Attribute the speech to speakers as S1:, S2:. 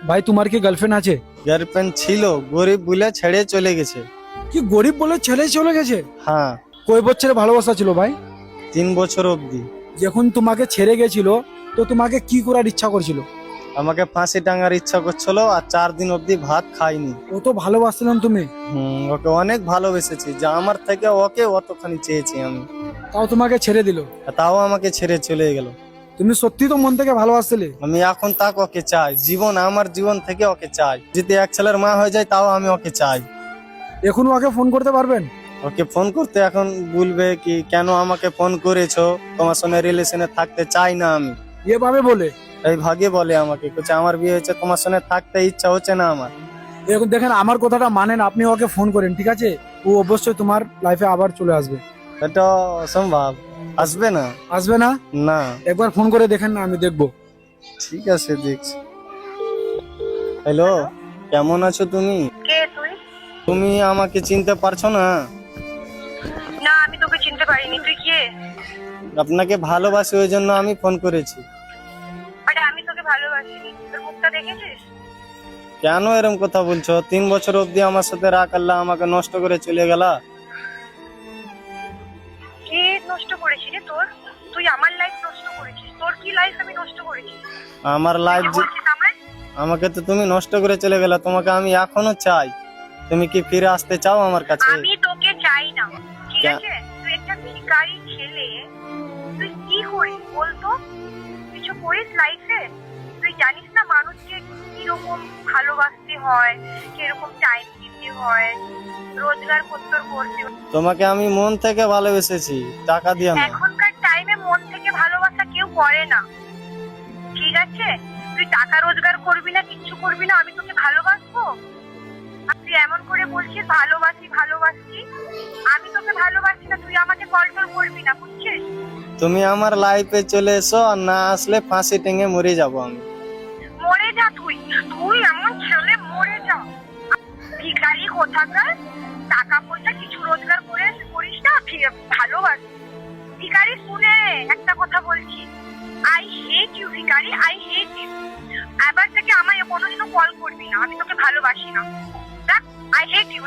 S1: ভাই তোমার কি গার্লফ্রেন্ড আছে?
S2: গার্লফ্রেন্ড ছিল, গরিব বলে ছেড়ে চলে গেছে।
S1: কি গরিব বলে ছেড়ে চলে গেছে?
S2: হ্যাঁ,
S1: কয় বছরের ভালোবাসা ছিল ভাই?
S2: 3 বছর অবধি।
S1: যখন তোমাকে ছেড়ে গেছিল তো তোমাকে কি করার ইচ্ছা করছিল?
S2: আমাকে ফাঁসি টাঙার ইচ্ছা করছিল, আর 4 দিন অবধি ভাত খাইনি।
S1: ও তো ভালোবাসছিলাম তুমি,
S2: ওকে অনেক ভালোবেসেছি, যা আমার থেকে ওকে অতখানি চেয়েছি আমি।
S1: তাও তোমাকে ছেড়ে দিল।
S2: আর তাও আমাকে ছেড়ে চলে গেল।
S1: তুমি সত্যি তো মন থেকে ভালোবাসছিলে?
S2: আমি এখন তাকে ওকে চাই, আমার জীবন থেকে ওকে চাই। যদি এক ছেলের মা হয়ে যায় তাও আমি ওকে চাই।
S1: এখন ওকে ফোন করতে পারবেন?
S2: ওকে ফোন করতে এখন বলবে কি, কেন আমাকে ফোন করেছো, তোমার সঙ্গে রিলেশনে থাকতে চাই না আমি।
S1: এভাবে বলে?
S2: এই ভাগে বলে আমাকে, বলছে আমার বিয়ে হয়েছে, তোমার সঙ্গে থাকতে ইচ্ছা হচ্ছে না আমার।
S1: এখন দেখেন আমার কথাটা মানেন, আপনি ওকে ফোন করেন, ঠিক আছে? ও অবশ্যই তোমার লাইফে আবার চলে আসবে।
S2: এটা অসম্ভব, আসবে না।
S1: আসবে না?
S2: না।
S1: একবার ফোন করে দেখেন না, আমি দেখবো।
S2: ঠিক আছে, দেখছি। হ্যালো, কেমন আছো তুমি?
S3: কে তুই?
S2: তুমি আমাকে চিনতে পারছো না?
S3: না, আমি তোকে চিনতে পারিনি। তুই কে?
S2: আপনাকে ভালোবাসি, ওই জন্য আমি ফোন করেছি।
S3: আরে আমি তোকে ভালোবাসিনি, তোর মুখটা দেখেছিস?
S2: কেন এরকম কথা বলছো? 3 বছর অবধি আমার সাথে রাগ আল্লাহ আমাকে নষ্ট করে চলে গেলা।
S3: কে নষ্ট করেছিস রে তোর? তুই আমার লাইফ নষ্ট করেছিস। তোর কি লাইফ আমি নষ্ট করেছি?
S2: আমার লাইফ
S3: কি বলছিস আমায়?
S2: আমাকে তো তুমি নষ্ট করে চলে গেলা, তোমাকে আমি এখনো চাই। তুমি কি ফিরে আসতে চাও আমার কাছে?
S3: আমি তোকে চাই না, ঠিক
S2: কেন?
S3: আছে? তুই একটা ভিখারি ছেলে, তুই কি করিস বলতো? কিছু করিস লাইফে? তুই জানিস না মানুষকে কিরকম ভালোবাসতে হয়, কিরকম টাইম দিতে হয়, রোজগার করতে হয়।
S2: তোমাকে আমি মন থেকে ভালোবেসেছি, টাকা দিয়ে না।
S3: এখনকার টাইমে মন থেকে ভালোবাসা কেউ করে না, ঠিক আছে? তুই টাকা রোজগার করবি না, কিচ্ছু করবি না, আমি তোকে ভালোবাসবো? আর তুই এমন করে বলছিস ভালোবাসি ভালোবাসি, আমি তোকে ভালোবাসি না, তুই আমাকে কন্ট্রোল করবি না, বুঝছিস?
S2: তুমি আমার লাইফে চলে এসো, আর না আসলে ফাঁসি টেঙে মরে যাব আমি।
S3: মরে যা তুই, তুই এমন ছেলে, মরে যা। ভিখারি কোথাকার, টাকা পয়সা কিছু রোজগার করে করিস না, ভালোবাসি। ভিখারি, শুনে একটা কথা বলছি, আই হেট ইউ ভিখারি, আই হেট ইউ। এবার থেকে আমায় কোনোদিনও কল করবি না, আমি তোকে ভালোবাসি না। I hate you.